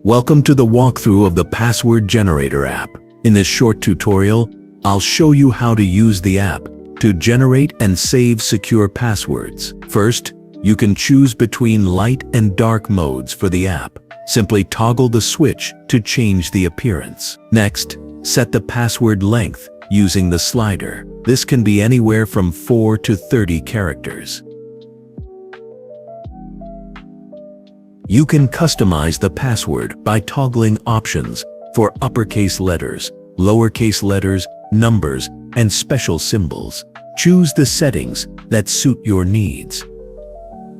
Welcome to the walkthrough of the Password Generator app. In this short tutorial, I'll show you how to use the app to generate and save secure passwords. First, you can choose between light and dark modes for the app. Simply toggle the switch to change the appearance. Next, set the password length using the slider. This can be anywhere from 4 to 30 characters. You can customize the password by toggling options for uppercase letters, lowercase letters, numbers, and special symbols. Choose the settings that suit your needs.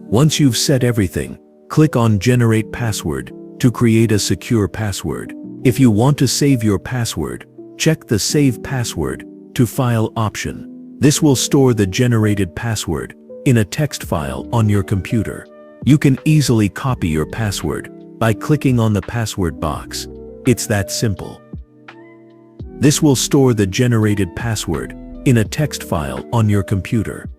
Once you've set everything, click on Generate Password to create a secure password. If you want to save your password, check the Save Password to File option. This will store the generated password in a text file on your computer. You can easily copy your password by clicking on the password box. It's that simple. This will store the generated password in a text file on your computer.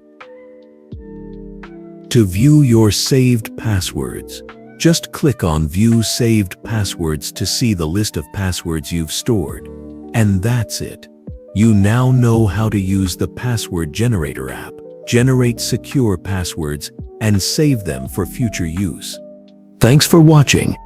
To view your saved passwords, just click on View Saved Passwords to see the list of passwords you've stored. And that's it. You now know how to use the Password Generator app, generate secure passwords, and save them for future use. Thanks for watching.